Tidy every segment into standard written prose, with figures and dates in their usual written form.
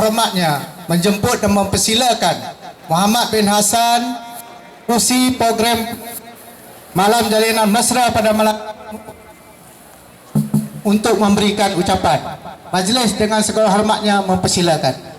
hormatnya menjemput dan mempersilakan Muhammad bin Hassan kerusi program Malam Jalinan Mesra pada malam untuk memberikan ucapan. Majlis dengan segala hormatnya mempersilakan.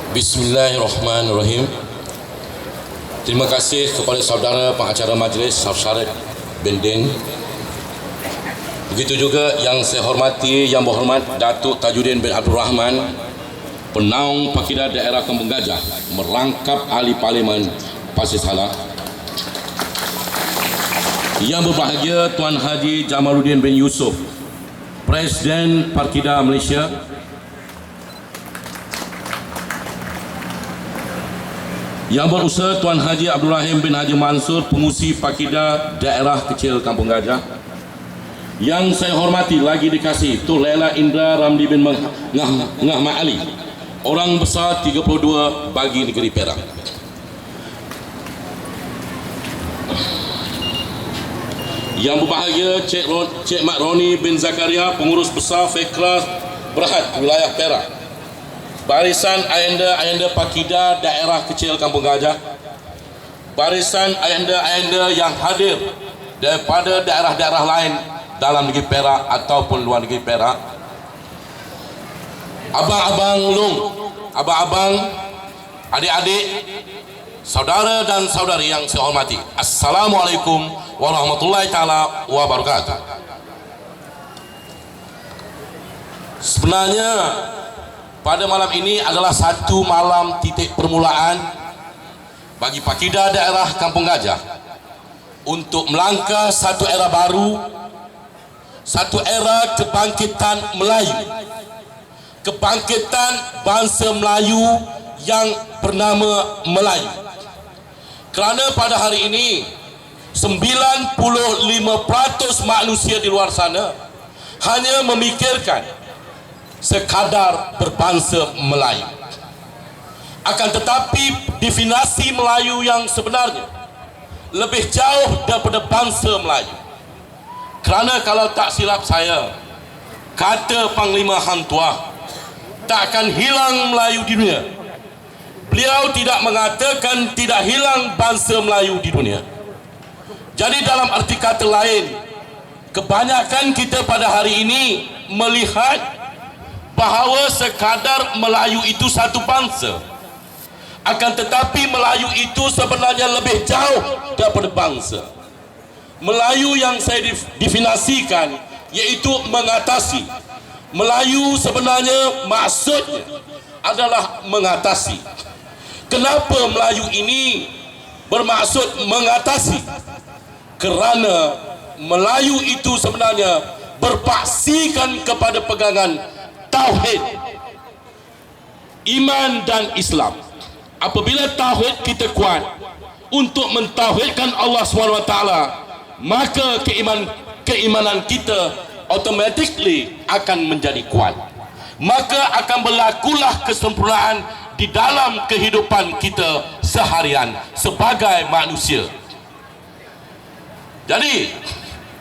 Bismillahirrahmanirrahim. Terima kasih kepada saudara pengacara majlis Syarif bin Din. Begitu juga yang saya hormati, yang berhormat Datuk Tajuddin bin Abdul Rahman, Penaung Pakida Daerah Kampung Gajah, merangkap Ahli Parlimen Pasir Salah. Yang berbahagia Tuan Haji Jamaluddin bin Yusof, Presiden Parkida Malaysia. Yang berusaha Tuan Haji Abdul Rahim bin Haji Mansur, Pengurusi Pakida Daerah Kecil Kampung Gajah. Yang saya hormati lagi dikasih Tuan Laila Indra Ramli bin Ngah Ma'ali, orang besar 32 bagi negeri Perak. Yang berbahagia Cik Mak Roni bin Zakaria, Pengurus Besar Fekra Berhad Wilayah Perak. Barisan ayanda-ayanda Pakida Daerah Kecil Kampung Gajah, barisan ayanda-ayanda yang hadir daripada daerah-daerah lain dalam negeri Perak ataupun luar negeri Perak, abang-abang Long, abang-abang, adik-adik, saudara dan saudari yang saya hormati, Assalamualaikum warahmatullahi taala wabarakatuh. Sebenarnya pada malam ini adalah satu malam titik permulaan bagi Pakida Daerah Kampung Gajah untuk melangkah satu era baru, satu era kebangkitan Melayu, kebangkitan bangsa Melayu yang bernama Melayu. Kerana pada hari ini 95% manusia di luar sana hanya memikirkan sekadar berbangsa Melayu. Akan tetapi definisi Melayu yang sebenarnya lebih jauh daripada bangsa Melayu. Kerana kalau tak silap saya, kata Panglima Hang Tuah, tak akan hilang Melayu di dunia. Beliau tidak mengatakan tidak hilang bangsa Melayu di dunia. Jadi dalam arti kata lain, kebanyakan kita pada hari ini melihat bahawa sekadar Melayu itu satu bangsa. Akan tetapi Melayu itu sebenarnya lebih jauh daripada bangsa. Melayu yang saya definisikan iaitu mengatasi. Melayu sebenarnya maksudnya adalah mengatasi. Kenapa Melayu ini bermaksud mengatasi? Kerana Melayu itu sebenarnya berpaksikan kepada pegangan tauhid, iman dan Islam. Apabila tauhid kita kuat untuk mentauhidkan Allah SWT, maka keimanan kita automatically akan menjadi kuat. Maka akan berlakulah kesempurnaan di dalam kehidupan kita seharian sebagai manusia. Jadi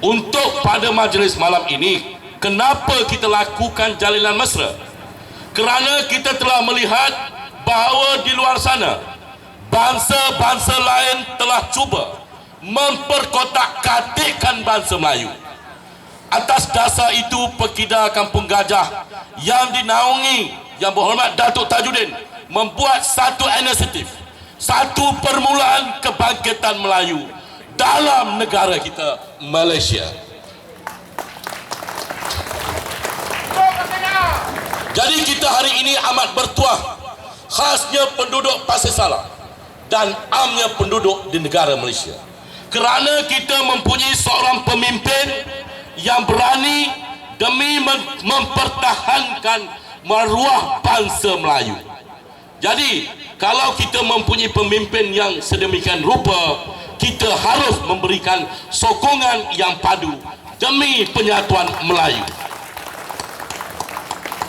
untuk pada majlis malam ini, kenapa kita lakukan Jalinan Mesra? Kerana kita telah melihat bahawa di luar sana bangsa-bangsa lain telah cuba memperkotak-katikkan bangsa Melayu. Atas dasar itu, Pakida Kampung Gajah yang dinaungi Yang Berhormat Datuk Tajuddin membuat satu inisiatif, satu permulaan kebangkitan Melayu dalam negara kita, Malaysia. Jadi kita hari ini amat bertuah, khasnya penduduk Pasir Salah dan amnya penduduk di negara Malaysia, kerana kita mempunyai seorang pemimpin yang berani demi mempertahankan maruah bangsa Melayu. Jadi kalau kita mempunyai pemimpin yang sedemikian rupa, kita harus memberikan sokongan yang padu demi penyatuan Melayu.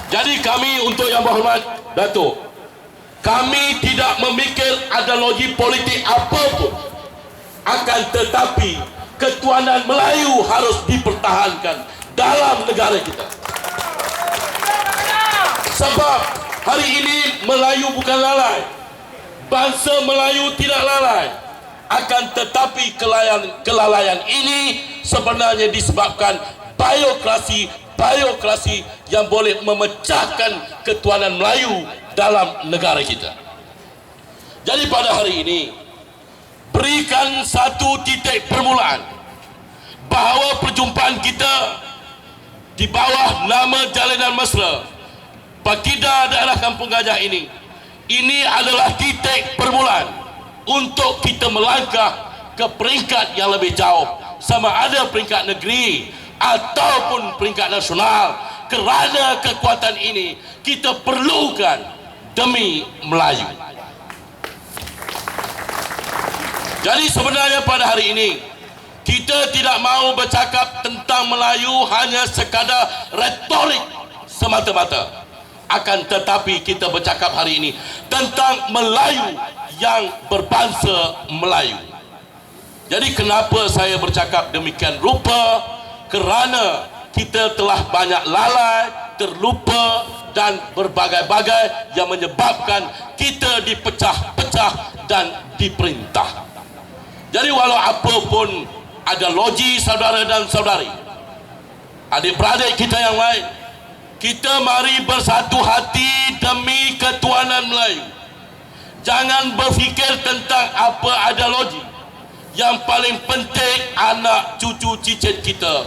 Jadi kami, untuk yang berhormat Datuk, kami tidak memikir ideologi politik apapun, akan tetapi ketuanan Melayu harus dipertahankan dalam negara kita. Sebab hari ini Melayu bukan lalai, bangsa Melayu tidak lalai, akan tetapi kelalaian ini sebenarnya disebabkan biokrasi yang boleh memecahkan ketuanan Melayu dalam negara kita. Jadi pada hari ini, berikan satu titik permulaan bahawa perjumpaan kita di bawah nama Jalinan Mesra Pakida Daerah Kampung Gajah ini adalah titik permulaan untuk kita melangkah ke peringkat yang lebih jauh, sama ada peringkat negeri ataupun peringkat nasional. Kerana kekuatan ini kita perlukan demi Melayu. Jadi sebenarnya pada hari ini kita tidak mahu bercakap tentang Melayu hanya sekadar retorik semata-mata, akan tetapi kita bercakap hari ini tentang Melayu yang berbangsa Melayu. Jadi kenapa saya bercakap demikian rupa? Kerana kita telah banyak lalai, terlupa dan berbagai-bagai yang menyebabkan kita dipecah-pecah dan diperintah. Jadi walau apapun ideologi saudara dan saudari, adik-beradik kita yang lain, kita mari bersatu hati demi ketuanan Melayu. Jangan berfikir tentang apa ideologi. Yang paling penting anak cucu cicit kita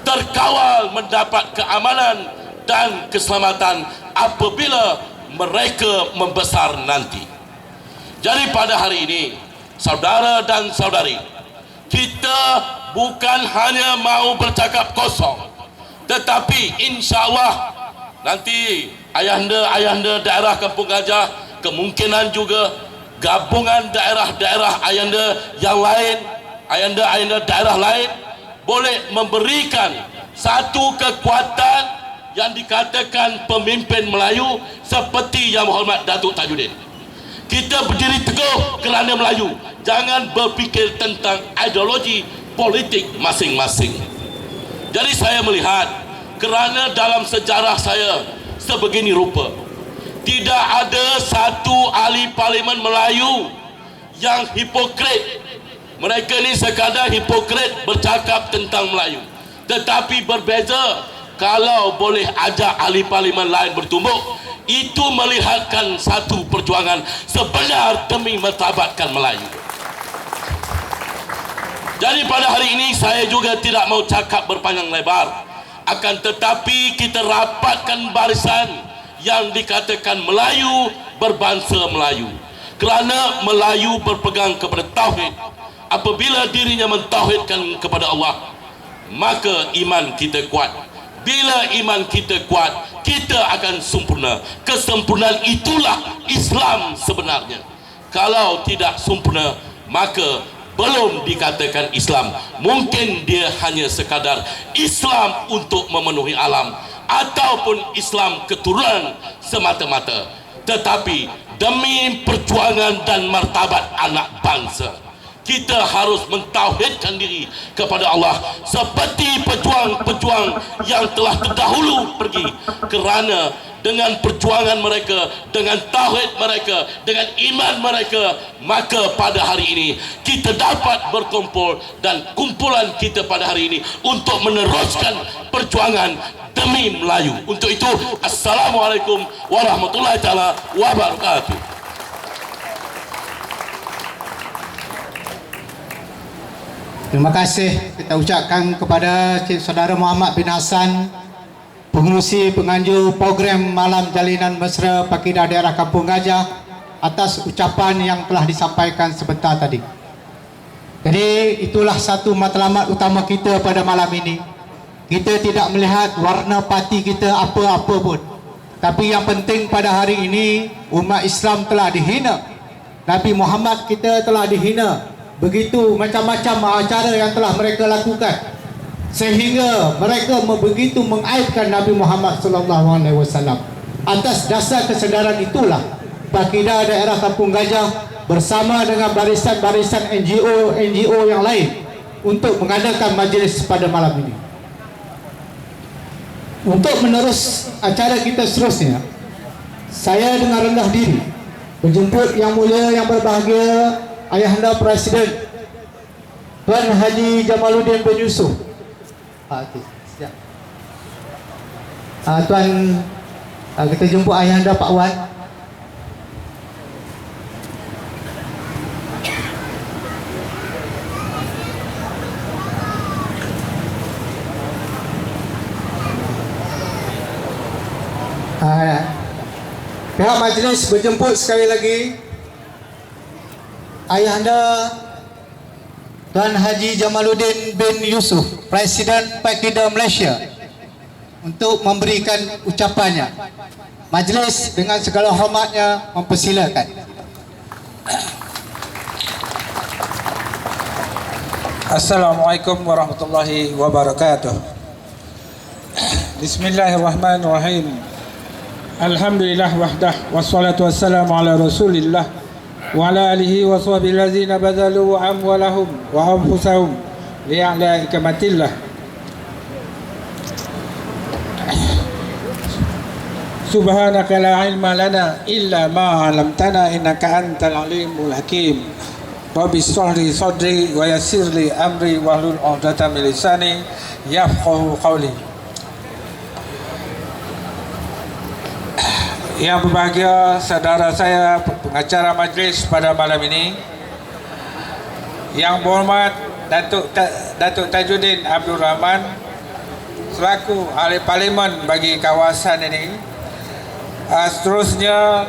terkawal mendapat keamanan dan keselamatan apabila mereka membesar nanti. Jadi pada hari ini, saudara dan saudari, kita bukan hanya mahu bercakap kosong, tetapi insya-Allah nanti ayahanda daerah Kampung Gajah, kemungkinan juga gabungan daerah-daerah ayahanda yang lain, ayahanda daerah lain boleh memberikan satu kekuatan yang dikatakan pemimpin Melayu seperti Yang Berhormat Datuk Tajuddin. Kita berdiri teguh kerana Melayu, jangan berfikir tentang ideologi politik masing-masing. Jadi saya melihat, kerana dalam sejarah saya sebegini rupa, tidak ada satu ahli parlimen Melayu yang hipokrit. Mereka ni sekadar hipokrit bercakap tentang Melayu, tetapi berbeza kalau boleh ajak ahli parlimen lain bertumbuk. Itu melihatkan satu perjuangan sebenar demi martabatkan Melayu. Jadi pada hari ini saya juga tidak mau cakap berpanjang lebar, akan tetapi kita rapatkan barisan yang dikatakan Melayu berbangsa Melayu. Kerana Melayu berpegang kepada tauhid. Apabila dirinya mentauhidkan kepada Allah, maka iman kita kuat. Bila iman kita kuat, kita akan sempurna. Kesempurnaan itulah Islam sebenarnya. Kalau tidak sempurna, maka belum dikatakan Islam. Mungkin dia hanya sekadar Islam untuk memenuhi alam, ataupun Islam keturunan semata-mata. Tetapi demi perjuangan dan martabat anak bangsa, kita harus mentauhidkan diri kepada Allah seperti pejuang-pejuang yang telah terdahulu pergi. Kerana dengan perjuangan mereka, dengan tauhid mereka, dengan iman mereka, maka pada hari ini kita dapat berkumpul, dan kumpulan kita pada hari ini untuk meneruskan perjuangan demi Melayu. Untuk itu, Assalamualaikum warahmatullahi taala wabarakatuh. Terima kasih kita ucapkan kepada Cik Saudara Muhammad bin Hassan, pengerusi penganjur program Malam Jalinan Mesra Pakida Daerah Kampung Gajah, atas ucapan yang telah disampaikan sebentar tadi. Jadi itulah satu matlamat utama kita pada malam ini. Kita tidak melihat warna parti kita apa-apa pun, tapi yang penting pada hari ini umat Islam telah dihina, Nabi Muhammad kita telah dihina, begitu macam-macam acara yang telah mereka lakukan, sehingga mereka begitu mengaibkan Nabi Muhammad SAW. Atas dasar kesedaran itulah Pakidah Daerah Kampung Gajah bersama dengan barisan-barisan NGO yang lain untuk mengadakan majlis pada malam ini. Untuk menerus acara kita seterusnya, saya dengan rendah diri menjemput Yang Mulia Yang Berbahagia Ayahanda Presiden Tuan Haji Jamaluddin bin Yusof. Tuan, kita jemput Ayahanda Pak Wan. Pihak majlis berjemput sekali lagi Ayahanda Tuan Haji Jamaluddin bin Yusof, Presiden Pakidah Malaysia, untuk memberikan ucapannya. Majlis dengan segala hormatnya mempersilakan. Assalamualaikum warahmatullahi wabarakatuh. Bismillahirrahmanirrahim. Alhamdulillah wahdah wassalatu wassalamu ala Rasulillah wa ala alihi wa sahbihi allazina badalu amwalahum wa anfusahum li'a'la ikamatillah. Subhanaka la ilma lana illa ma 'allamtana innaka antal alimul hakim. Rabbi shrah li sadri wa yassir li amri wahlul 'uqdatam min lisani yafqahu qawli. Yang berbahagia saudara saya pengacara majlis pada malam ini, Yang berhormat Datuk Tajuddin Abdul Rahman selaku ahli parlimen bagi kawasan ini, seterusnya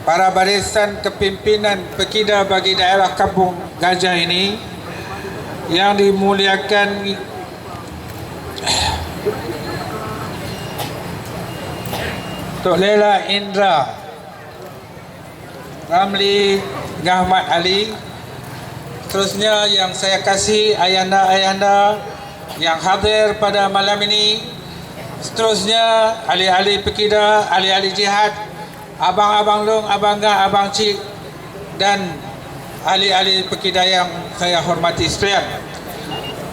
para barisan kepimpinan Pakidah bagi daerah Kampung Gajah ini yang dimuliakan Tok Lela Indra Ramli Ahmad Ali, seterusnya yang saya kasih ayahanda-ayahanda yang hadir pada malam ini, seterusnya ahli-ahli Pakidah, ahli-ahli jihad, abang-abang long, abang-abang, abang cik, dan ahli-ahli Pakidah yang saya hormati sekalian.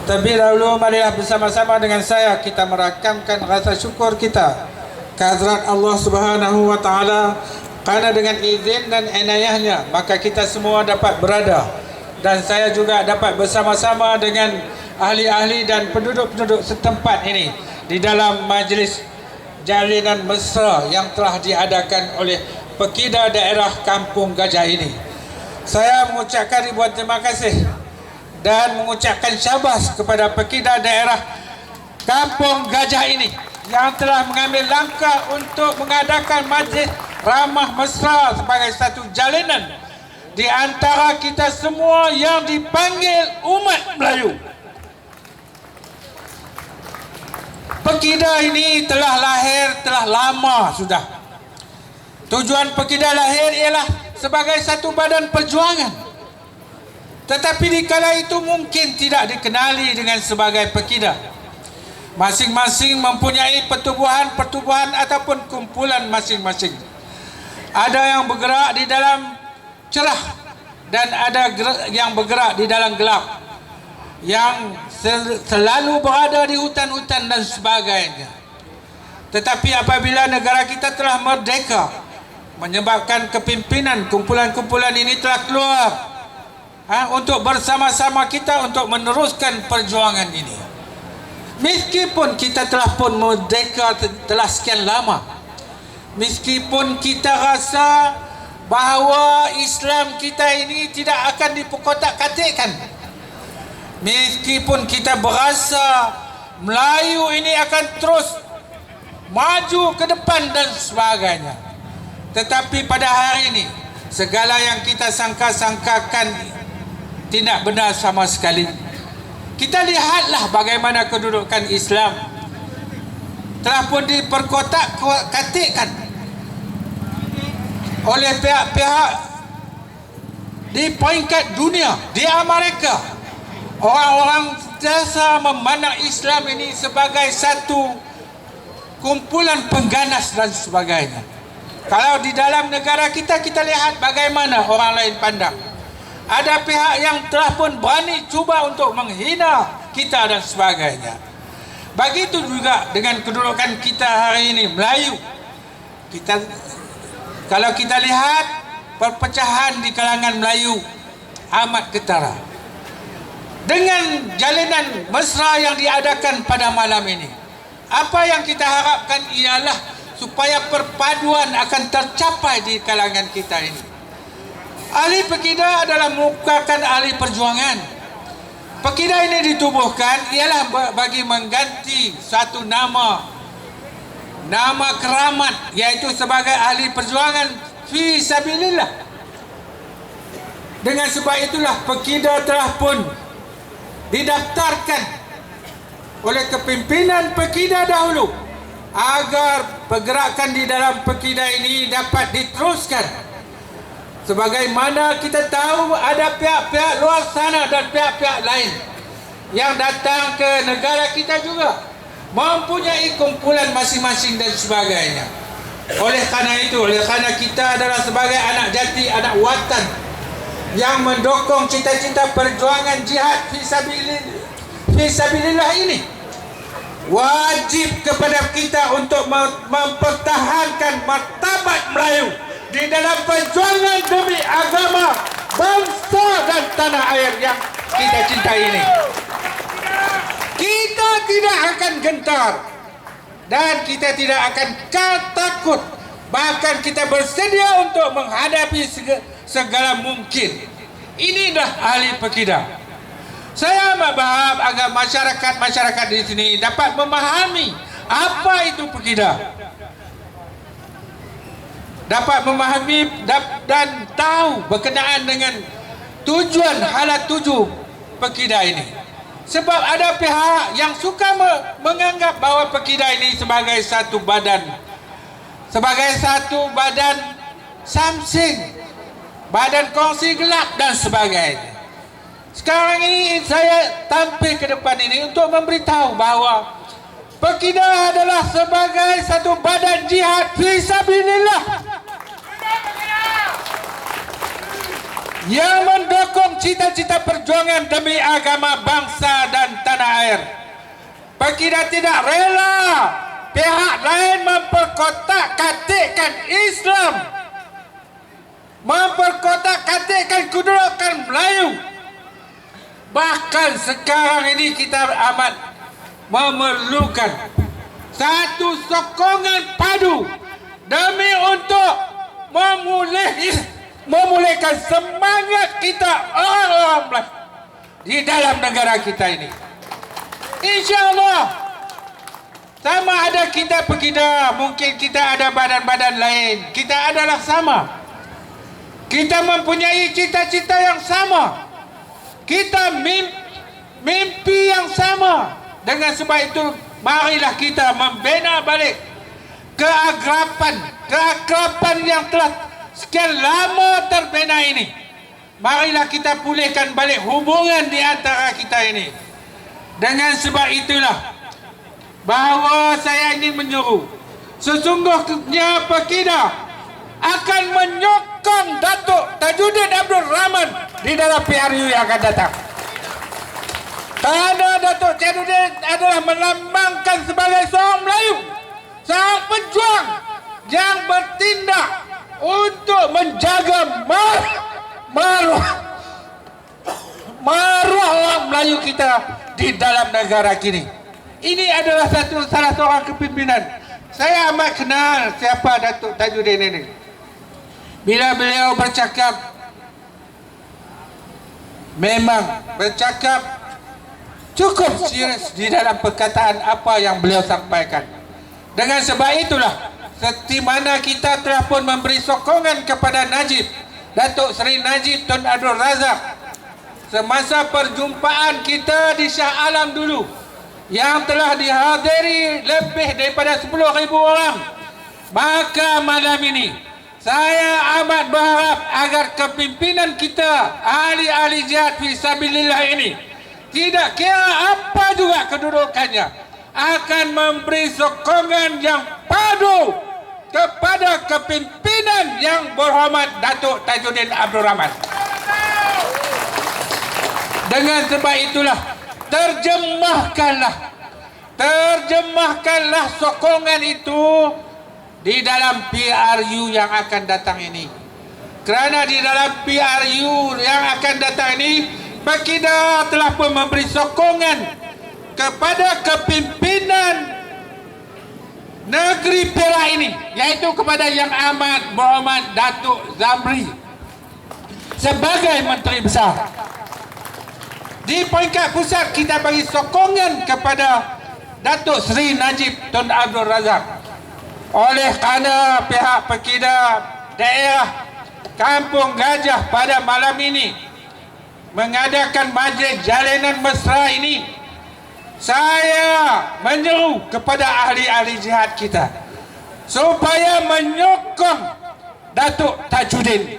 Terlebih dahulu marilah bersama-sama dengan saya kita merakamkan rasa syukur kita kehadrat Allah Subhanahu wa taala, karena dengan izin dan inayahnya maka kita semua dapat berada, dan saya juga dapat bersama-sama dengan ahli-ahli dan penduduk-penduduk setempat ini di dalam majlis jalinan mesra yang telah diadakan oleh Pakidah Daerah Kampung Gajah ini. Saya mengucapkan ribuan terima kasih dan mengucapkan syabas kepada Pakidah Daerah Kampung Gajah ini yang telah mengambil langkah untuk mengadakan majlis ramah mesra sebagai satu jalinan di antara kita semua yang dipanggil umat Melayu. Pakidah ini telah lahir, telah lama sudah. Tujuan Pakidah lahir ialah sebagai satu badan perjuangan. Tetapi di kala itu mungkin tidak dikenali dengan sebagai Pakidah. Masing-masing mempunyai pertubuhan ataupun kumpulan masing-masing. Ada yang bergerak di dalam cerah dan ada yang bergerak di dalam gelap, yang selalu berada di hutan-hutan dan sebagainya. Tetapi apabila negara kita telah merdeka, menyebabkan kepimpinan kumpulan-kumpulan ini telah keluar untuk bersama-sama kita untuk meneruskan perjuangan ini. Meskipun kita telah pun merdeka telah sekian lama, meskipun kita rasa bahawa Islam kita ini tidak akan diperkotak-katikkan, meskipun kita berasa Melayu ini akan terus maju ke depan dan sebagainya, tetapi pada hari ini segala yang kita sangka-sangkakan tidak benar sama sekali. Kita lihatlah bagaimana kedudukan Islam telah pun diperkotak-katikkan oleh pihak-pihak di peringkat dunia, di Amerika. Orang-orang sentiasa memandang Islam ini sebagai satu kumpulan pengganas dan sebagainya. Kalau di dalam negara kita, kita lihat bagaimana orang lain pandang. Ada pihak yang telah pun berani cuba untuk menghina kita dan sebagainya. Begitu juga dengan kedudukan kita hari ini, Melayu. Kalau kita lihat perpecahan di kalangan Melayu amat ketara. Dengan jalinan mesra yang diadakan pada malam ini, apa yang kita harapkan ialah supaya perpaduan akan tercapai di kalangan kita ini. Ahli Pekidah adalah merupakan ahli perjuangan. Pekidah ini ditubuhkan ialah bagi mengganti satu nama keramat, yaitu sebagai ahli perjuangan fi sabilillah. Dengan sebab itulah Pekidah telah pun didaftarkan oleh kepimpinan Pekidah dahulu agar pergerakan di dalam Pekidah ini dapat diteruskan. Sebagaimana kita tahu ada pihak-pihak luar sana dan pihak-pihak lain yang datang ke negara kita juga mempunyai kumpulan masing-masing dan sebagainya. Oleh kerana kita adalah sebagai anak jati, anak watan yang mendukung cita-cita perjuangan jihad fi sabilillah ini, wajib kepada kita untuk mempertahankan martabat Melayu di dalam perjuangan demi agama, bangsa dan tanah air yang kita cintai ini. Kita tidak akan gentar dan kita tidak akan takut. Bahkan kita bersedia untuk menghadapi segala mungkin. Ini dah ahli Pekidah. Saya berharap agar masyarakat di sini dapat memahami apa itu Pekidah, dapat memahami dan tahu berkenaan dengan tujuan halat tuju Pekidah ini. Sebab ada pihak yang suka menganggap bahawa Pekidah ini sebagai satu badan samsing, badan kongsi gelap dan sebagainya. Sekarang ini saya tampil ke depan ini untuk memberitahu bahawa Pekidah adalah sebagai satu badan jihad fi sabilillah yang mendukung cita-cita perjuangan demi agama, bangsa dan tanah air. Pekidah tidak rela pihak lain memperkotak-katikkan Islam, memperkotak-katikkan kedudukan Melayu. Bahkan sekarang ini kita amat memerlukan satu sokongan padu demi untuk memulihkan semangat kita orang-orang Melayu di dalam negara kita ini. InsyaAllah, sama ada kita Pekidah, mungkin kita ada badan-badan lain, kita adalah sama. Kita mempunyai cita-cita yang sama, kita mimpi yang sama. Dengan sebab itu, marilah kita membina balik keakraban yang telah sekian lama terbina ini. Marilah kita pulihkan balik hubungan di antara kita ini. Dengan sebab itulah bahawa saya ingin menyuruh, sesungguhnya Pekidah akan menyokong Datuk Tajuddin Abdul Rahman di dalam PRU yang akan datang. Kerana Datuk Tajuddin adalah melambangkan sebagai seorang Melayu, seorang pejuang yang bertindak untuk menjaga maruah orang Melayu kita di dalam negara kini. Ini adalah salah seorang kepimpinan. Saya amat kenal siapa Datuk Tajuddin ini. Bila beliau bercakap, memang bercakap cukup serius di dalam perkataan apa yang beliau sampaikan. Dengan sebab itulah, seperti mana kita telah pun memberi sokongan kepada Najib, Datuk Seri Najib Tun Abdul Razak, semasa perjumpaan kita di Shah Alam dulu, yang telah dihadiri lebih daripada 10,000 orang. Maka malam ini Saya amat berharap agar kepimpinan kita, ahli-ahli jihad fisabilillah ini, tidak kira apa juga kedudukannya, akan memberi sokongan yang padu kepada kepimpinan yang berhormat Datuk Tajuddin Abdul Rahman. Dengan sebab itulah, terjemahkanlah sokongan itu di dalam PRU yang akan datang ini. Kerana di dalam PRU yang akan datang ini, Pakida telah pun memberi sokongan kepada kepimpinan negeri Perak ini, yaitu kepada Yang Amat Berhormat Datuk Zamri sebagai Menteri Besar. Di peringkat pusat, kita bagi sokongan kepada Datuk Seri Najib Tun Abdul Razak. Oleh kerana pihak Pakida daerah Kampung Gajah pada malam ini mengadakan majlis jalinan mesra ini, saya menyeru kepada ahli-ahli jihad kita supaya menyokong Datuk Tajuddin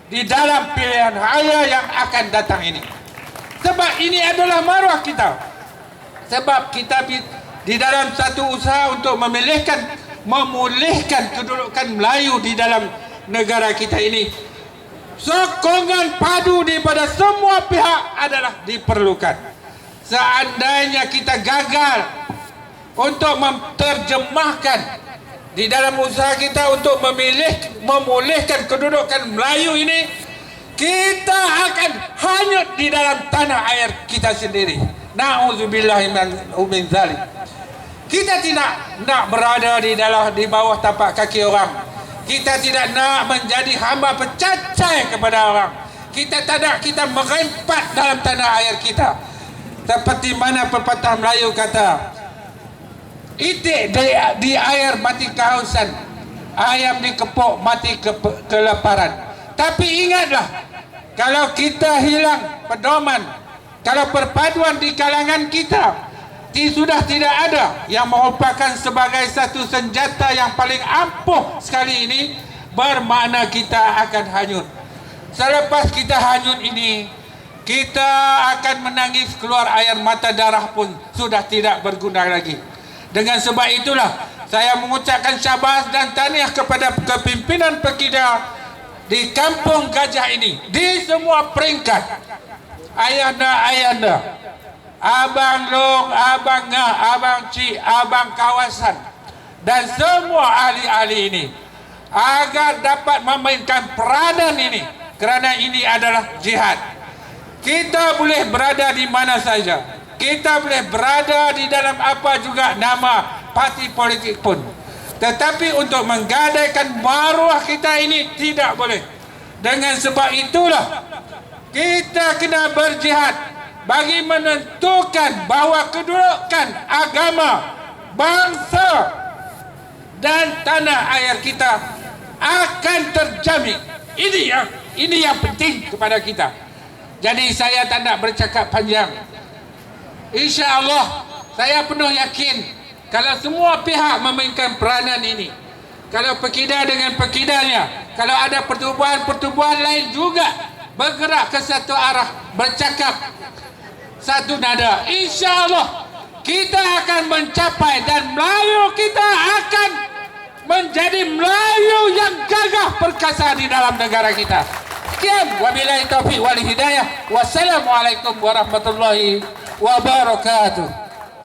di dalam pilihan raya yang akan datang ini. Sebab ini adalah maruah kita. Sebab kita di dalam satu usaha untuk memulihkan kedudukan Melayu di dalam negara kita ini, sokongan padu daripada semua pihak adalah diperlukan. Seandainya kita gagal untuk menerjemahkan di dalam usaha kita untuk memulihkan kedudukan Melayu ini, kita akan hanyut di dalam tanah air kita sendiri. Na'udzubillahi min zalik. Kita tidak nak berada di bawah tapak kaki orang. Kita tidak nak menjadi hamba pecacai kepada orang. Kita tak nak kita merempat dalam tanah air kita. Seperti mana pepatah Melayu kata, itik di air mati kehausan, ayam dikepuk mati kelaparan. Tapi ingatlah, kalau kita hilang pedoman, kalau perpaduan di kalangan kita sudah tidak ada yang merupakan sebagai satu senjata yang paling ampuh sekali ini, bermakna kita akan hanyut. Selepas kita hanyut ini, kita akan menangis keluar air mata darah pun sudah tidak berguna lagi. Dengan sebab itulah saya mengucapkan syabas dan tahniah kepada kepimpinan Pakida di Kampung Gajah ini, di semua peringkat, ayanda-ayanda, abang long, abang ngah, abang cik, abang kawasan, dan semua ahli-ahli ini, agar dapat memainkan peranan ini, kerana ini adalah jihad. Kita boleh berada di mana saja, kita boleh berada di dalam apa juga nama parti politik pun, tetapi untuk menggadaikan maruah kita ini tidak boleh. Dengan sebab itulah kita kena berjihad bagi menentukan bahawa kedudukan agama, bangsa dan tanah air kita akan terjamin. Ini yang penting kepada kita. Jadi saya tak nak bercakap panjang. InsyaAllah saya penuh yakin kalau semua pihak memainkan peranan ini, kalau Pakida dengan Pakidanya, kalau ada pertubuhan-pertubuhan lain juga bergerak ke satu arah, bercakap satu nada, insya-Allah kita akan mencapai dan Melayu kita akan menjadi Melayu yang gagah perkasa di dalam negara kita. Sekian, wabillahi taufiq wal hidayah. Wassalamualaikum warahmatullahi wabarakatuh.